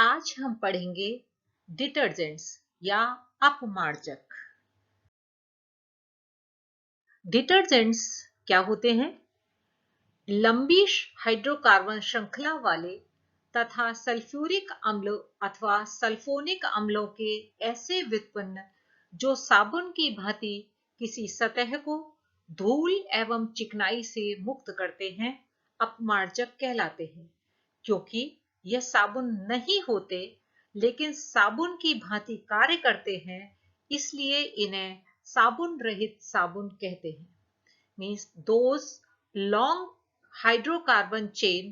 आज हम पढ़ेंगे डिटर्जेंट्स या अपमार्जक। डिटर्जेंट्स क्या होते हैं? लंबी हाइड्रोकार्बन श्रृंखला वाले तथा सल्फ्यूरिक अम्ल अथवा सल्फोनिक अम्लों के ऐसे व्युत्पन्न जो साबुन की भांति किसी सतह को धूल एवं चिकनाई से मुक्त करते हैं, अपमार्जक कहलाते हैं। क्योंकि यह साबुन नहीं होते लेकिन साबुन की भांति कार्य करते हैं, इसलिए इन्हें साबुन रहित साबुन कहते हैं। Means those long hydrocarbon chain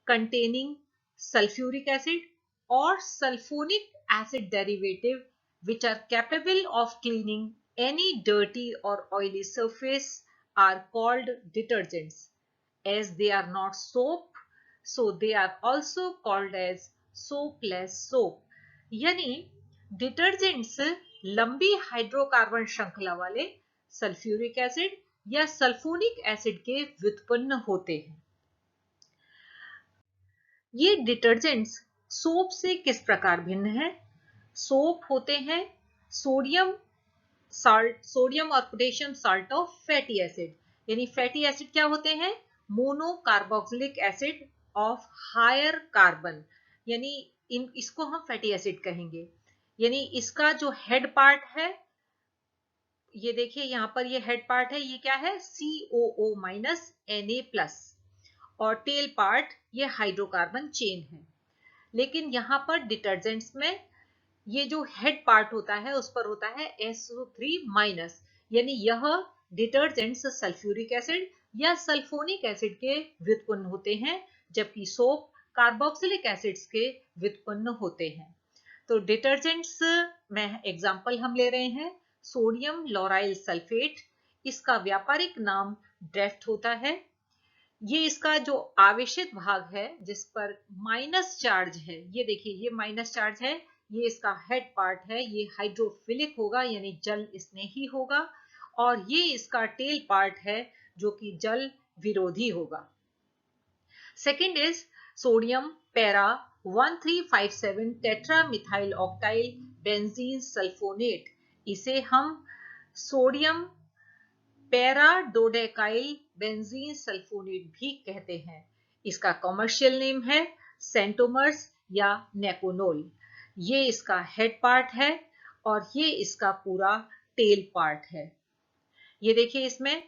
containing sulfuric acid or sulfonic acid derivative which are capable of cleaning any dirty or oily surface are called detergents. As they are not soap, so they are also called as soapless soap. यानी detergents लंबी hydrocarbon श्रृंखला वाले sulphuric acid या sulphonic acid के व्युत्पन्न होते हैं। ये डिटर्जेंट्स सोप से किस प्रकार भिन्न है? सोप होते हैं सोडियम और potassium salt of fatty acid. यानी फैटी एसिड क्या होते हैं? Mono carboxylic acid of higher carbon, यानी इसको हम फैटी एसिड कहेंगे। यानी इसका जो हेड पार्ट है, ये देखिए यहां पर ये हेड पार्ट है, ये क्या है? COO माइनस Na+, और टेल पार्ट ये हाइड्रोकार्बन चेन है। लेकिन यहां पर डिटर्जेंट्स में ये जो हेड पार्ट होता है उस पर होता है SO3-, यानी यह डिटर्जेंट्स सल्फ्यूरिक एसिड या सल्फोनिक एसिड के व्युत्पन्न होते हैं, जबकि सोप कार्बोक्सिलिक एसिड्स के व्युत्पन्न होते हैं। तो डिटर्जेंट्स में एग्जांपल हम ले रहे हैं सोडियम लोराइल सल्फेट, इसका व्यापारिक नाम ड्रेफ्ट होता है। ये इसका जो आवेशित भाग है जिस पर माइनस चार्ज है, ये देखिए ये माइनस चार्ज है, ये इसका हेड पार्ट है, ये हाइड्रोफिलिक होगा यानी जल स्नेही होगा, और ये इसका टेल पार्ट है जो कि जल विरोधी होगा। Second is sodium para 1357 tetra methyl octyl benzene sulphonate. इसे हम सोडियम पैरा डोडेकाइल बेंजीन सल्फोनेट भी कहते हैं। इसका कॉमर्शियल नेम है सेंटोमर्स या नेकोनोल। ये इसका हेड पार्ट है और ये इसका पूरा टेल पार्ट है। ये देखिए इसमें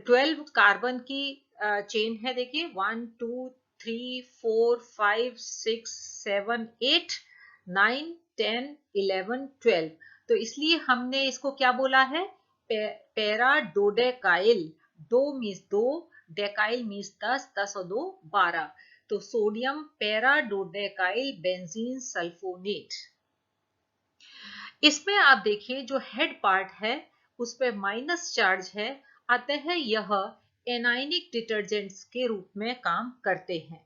12 कार्बन की चेन है, देखिए 1 2 3 4 5 6 7 8 9 10 11 12। तो इसलिए हमने इसको क्या बोला है? पैरा डोडेकाइल। दो मीन्स 2, डेकाइल मीन्स 10, 10 और 2 12। तो सोडियम पैरा डोडेकाइल बेंजीन सल्फोनेट। इसमें आप देखिए जो हेड पार्ट है उस पर माइनस चार्ज है, अतः यह एनायनिक डिटर्जेंट्स के रूप में काम करते हैं।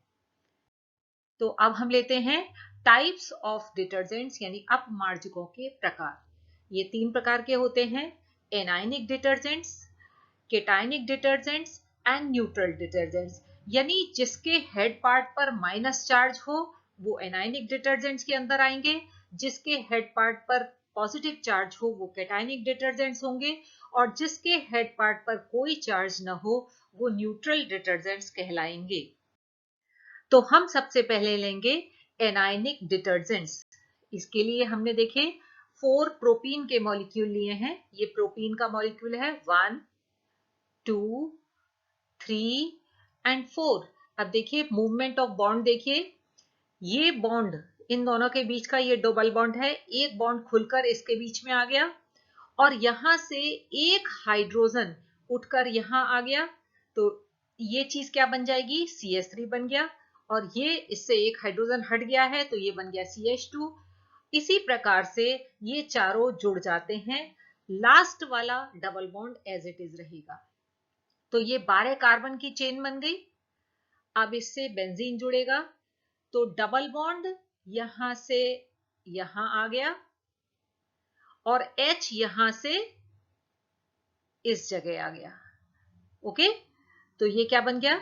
तो अब हम लेते हैं टाइप्स ऑफ डिटर्जेंट्स यानी अपमार्जकों के प्रकार। ये 3 प्रकार के होते हैं: anionic detergents, cationic detergents and neutral detergents. यानी जिसके हेड पार्ट पर माइनस चार्ज हो वो एनायनिक डिटर्जेंट्स के अंदर आएंगे, जिसके हेड पार्ट पर पॉजिटिव चार्ज हो वो कैटायनिक डिटर्जेंट्स होंगे, और जिसके हेड पार्ट पर कोई चार्ज न हो वो न्यूट्रल डिटर्जेंट्स कहलाएंगे। तो हम सबसे पहले लेंगे एनायनिक डिटर्जेंट्स। इसके लिए हमने देखे 4 प्रोपीन के मॉलिक्यूल लिए हैं। ये प्रोपीन का मॉलिक्यूल है 1 2 3 एंड 4। अब देखिए मूवमेंट ऑफ बॉन्ड, देखिए ये बॉन्ड इन दोनों के बीच का ये डबल बॉन्ड है, एक बॉन्ड खुलकर इसके बीच में आ गया और यहां से एक हाइड्रोजन उठकर यहां आ गया, तो ये चीज क्या बन जाएगी? CH3 बन गया, और ये इससे एक हाइड्रोजन हट गया है तो ये बन गया CH2। इसी प्रकार से ये चारों जुड़ जाते हैं, लास्ट वाला double bond as it is रहेगा। तो ये 12 कार्बन की चेन बन गई। अब इससे बेंजीन जुड़ेगा, तो डबल बॉन्ड यहां से यहां आ गया और H यहां से इस जगह आ गया। ओके, तो ये क्या बन गया?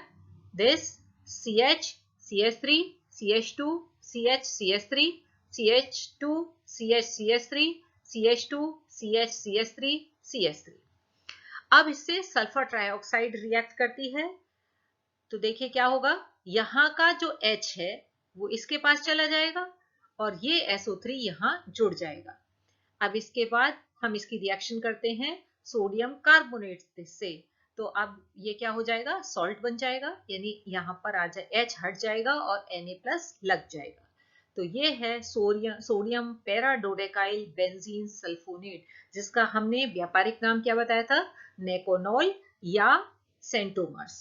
This CH CH3 CH2 CH CH2 CH CH2 CH3 CH3। अब इससे सल्फर ट्राइऑक्साइड रिएक्ट करती है, तो देखिए क्या होगा, यहाँ का जो H है वो इसके पास चला जाएगा और ये SO3 यहाँ जुड़ जाएगा। अब इसके बाद हम इसकी रिएक्शन करते हैं सोडियम कार्बोनेट से, तो अब ये क्या हो जाएगा, सॉल्ट बन जाएगा, यानी यहाँ पर आ जाए H हट जाएगा और Na+ लग जाएगा। तो ये है सोडियम पैराडोडेकाइल बेंजीन सल्फोनेट, जिसका हमने व्यापारिक नाम क्या बताया था, नेकोनॉल या सेंटोमर्स।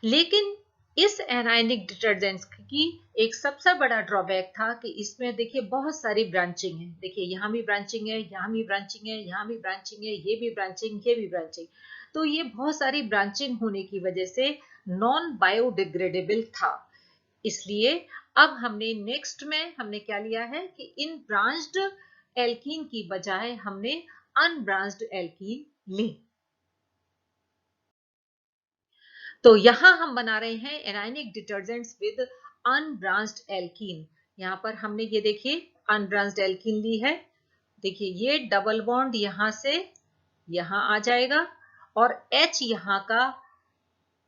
लेकिन इस एनायनिक डिटर्जेंट्स की एक सबसे बड़ा ड्रॉबैक था कि इसमें देखिए बहुत सारी ब्रांचिंग है। देखिए यहाँ भी ब्रांचिंग है, यहाँ भी ब्रांचिंग है, यहाँ भी ब्रांचिंग है, ये भी ब्रांचिंग, ये भी ब्रांचिंग। तो ये बहुत सारी ब्रांचिंग होने की वजह से नॉन बायोडिग्रेडेबल था। इसलिए अब हमने नेक्स्ट में हमने क्या लिया है कि इन ब्रांच्ड एल्कीन की बजाय हमने अनब्रांच्ड एल्कीन ली। तो यहां हम बना रहे हैं anionic detergents with unbranched alkene. यहां पर हमने ये देखिए अनब्रांच्ड एल्कीन ली है। देखिए ये डबल बॉन्ड यहां से यहां आ जाएगा और H यहां का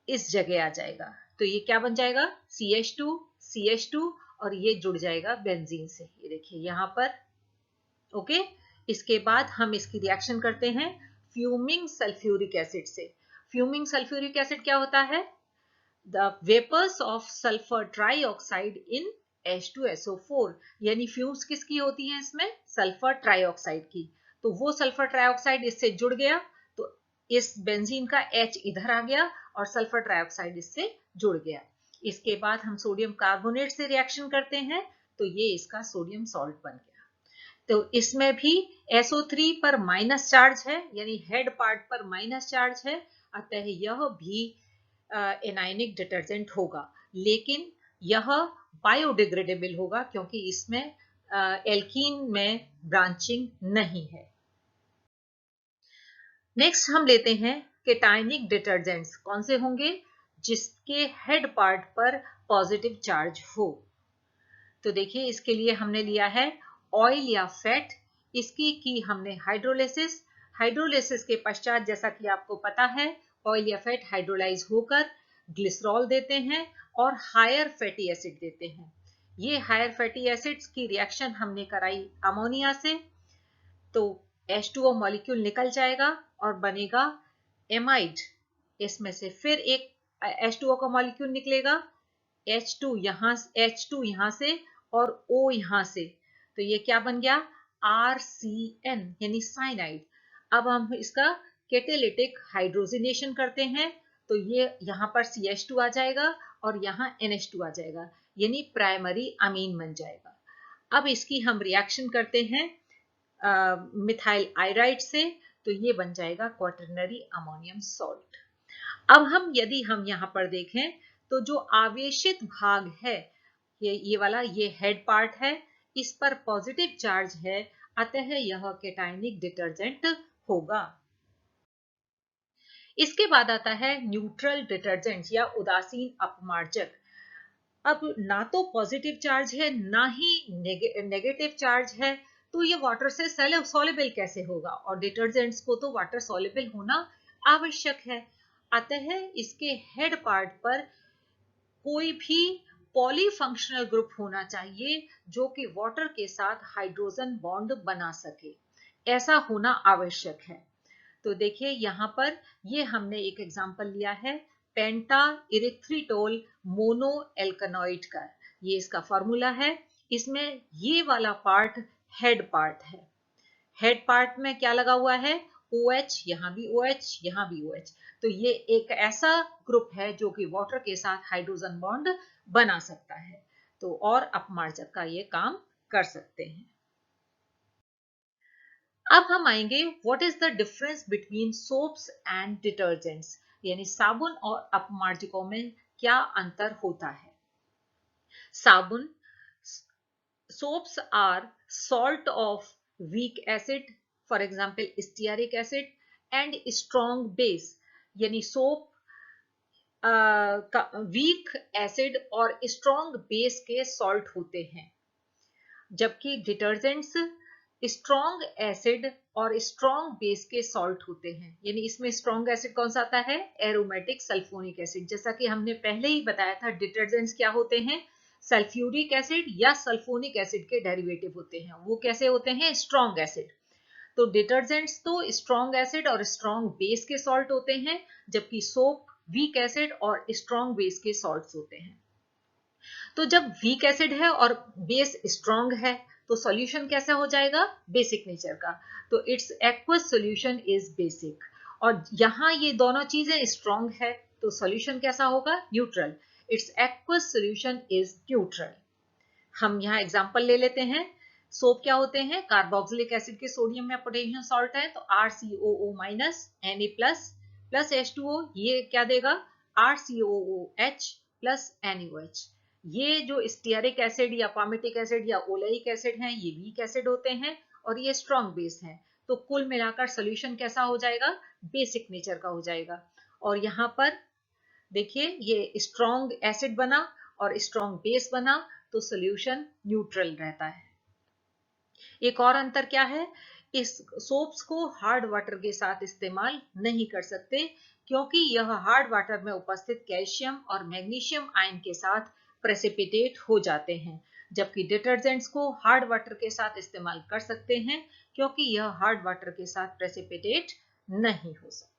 इस जगह आ जाएगा, तो ये क्या बन जाएगा, CH2 और ये जुड़ जाएगा बेंजीन से। ये देखिए यहां पर, ओके। इसके बाद हम इसकी रिएक्शन करते हैं फ्यूमिंग सल्फ्यूरिक एसिड से। फ्यूमिंग सल्फ्यूरिक एसिड क्या होता है, the vapors of sulfur trioxide in H2SO4, यानी फ्यूम्स किसकी होती हैं इसमें, सल्फर ट्राइऑक्साइड की। तो वो सल्फर ट्राइऑक्साइड इससे जुड़ गया, तो इस बेंजीन का H इधर आ गया और सल्फर ट्राइऑक्साइड इससे जुड़ गया। इसके बाद हम सोडियम कार्बोनेट से रिएक्शन करते हैं, तो ये इसका सोडियम सॉल्ट बन गया। तो इसमें भी SO3 पर माइनस चार्ज है, यानी हेड पार्ट पर माइनस चार्ज है, अतः यह भी एनायनिक डिटर्जेंट होगा, लेकिन यह बायोडिग्रेडेबल होगा क्योंकि इसमें एल्कीन में ब्रांचिंग नहीं है। नेक्स्ट हम लेते हैं केटायनिक डिटर्जेंट्स। कौन से होंगे, जिसके हेड पार्ट पर पॉजिटिव चार्ज हो। तो देखिए इसके लिए हमने लिया है ऑयल या फैट, इसकी की हमने हाइड्रोलिसिस। हाइड्रोलिसिस के पश्चात जैसा कि आपको पता है ऑयल या फैट हाइड्रोलाइज होकर ग्लिसरॉल देते हैं और हायर फैटी एसिड देते हैं। ये हायर फैटी एसिड्स की रिएक्शन हमने कराई अमोनिया से, तो H2O मॉलिक्यूल निकल जाएगा और बनेगा एमाइड। इसमें से फिर एक H2O का मॉलिक्यूल निकलेगा, H2 यहां से और O यहां से, तो ये क्या बन गया, RCN यानी साइनाइड। अब हम इसका कैटालिटिक हाइड्रोजिनेशन करते हैं, तो ये यहां पर CH2 आ जाएगा और यहां NH2 आ जाएगा, यानी प्राइमरी अमीन बन जाएगा। अब इसकी हम रिएक्शन करते हैं मिथाइल आयराइड से, तो ये बन जाएगा क्वाटरनरी अमोनियम सॉल्ट। अब हम यदि हम यहां पर देखें तो जो आवेशित भाग है ये वाला, ये हेड पार्ट है, इस पर पॉजिटिव चार्ज है, अतः यह केटायनिक डिटर्जेंट होगा। इसके बाद आता है न्यूट्रल डिटर्जेंट या उदासीन अपमार्जक। अब ना तो पॉजिटिव चार्ज है ना ही नेगेटिव चार्ज है, तो ये वाटर से सॉल्युबल कैसे होगा, और डिटर्जेंट्स को तो वाटर सॉल्युबल होना आवश्यक है। अतः इसके हेड पार्ट पर कोई भी पॉलीफंक्शनल ग्रुप होना चाहिए जो कि वाटर के साथ हाइड्रोजन बॉन्ड बना सके, ऐसा होना आवश्यक है। तो देखिए यहां पर ये हमने एक एग्जांपल लिया है पेंटा इरिथ्रिटोल मोनो एल्कनॉइड का, ये इसका फॉर्मूला है। इसमें ये वाला पार्ट हेड पार्ट है, हेड पार्ट में क्या लगा हुआ है, OH, यहाँ भी OH, यहाँ भी OH, तो ये एक ऐसा ग्रुप है जो कि वाटर के साथ हाइड्रोजन बॉन्ड बना सकता है, तो और अपमार्जक का ये काम कर सकते हैं। अब हम आएंगे what is the difference between soaps and detergents, यानी साबुन और अपमार्जकों में क्या अंतर होता है। साबुन, soaps are salt of weak acid, for example stearic acid, and strong base, यानी सोप वीक एसिड और स्ट्रॉन्ग बेस के सॉल्ट होते हैं, जबकि डिटर्जेंट्स स्ट्रॉन्ग एसिड और स्ट्रॉन्ग बेस के सॉल्ट होते हैं। यानी इसमें स्ट्रॉन्ग एसिड कौन सा आता है? Aromatic sulphonic acid. जैसा कि हमने पहले ही बताया था, डिटर्जेंट्स क्या होते हैं? सल्फ्यूरिक एसिड या सल्फोनिक एसिड के डेरिवेटिव होते हैं। वो कैसे होते हैं? Strong acid. तो डिटर्जेंट्स तो स्ट्रॉन्ग एसिड और स्ट्रॉन्ग बेस के सॉल्ट होते हैं, जबकि सोप वीक एसिड और स्ट्रॉन्ग बेस के सॉल्ट्स होते हैं। तो जब वीक एसिड है और बेस स्ट्रॉन्ग है तो सॉल्यूशन कैसा हो जाएगा? बेसिक नेचर का। तो it's aqueous solution is basic. और यहां ये दोनों चीजें स्ट्रॉन्ग है तो सॉल्यूशन कैसा होगा? Neutral. It's aqueous solution is neutral. हम यहाँ एग्जांपल ले लेते हैं। सोप क्या होते हैं? कार्बोक्सिलिक एसिड के सोडियम या पोटेशियम सॉल्ट है, तो RCOO minus Na plus plus H2O, ये क्या देगा? RCOOH plus NaOH। ये जो स्टीयरिक एसिड या पामेटिक एसिड या ओलेइक एसिड हैं, ये वीक एसिड होते हैं और ये स्ट्रॉन्ग बेस हैं। तो कुल मिलाकर सोल्यूशन कैसा हो जाएगा? बेसिक नेचर का हो जाएगा। और यहाँ पर देखिए, ये स्ट्रॉन्ग एसिड बना और स्ट्रॉन्ग बेस बना तो सोल्यूशन न्यूट्रल रहता है। एक और अंतर क्या है? इस सोप्स को हार्ड वाटर के साथ इस्तेमाल नहीं कर सकते, क्योंकि यह हार्ड वाटर में उपस्थित कैल्शियम और मैग्नीशियम आयन के साथ प्रेसिपिटेट हो जाते हैं, जबकि डिटर्जेंट्स को हार्ड वाटर के साथ इस्तेमाल कर सकते हैं, क्योंकि यह हार्ड वाटर के साथ प्रेसिपिटेट नहीं हो सकते।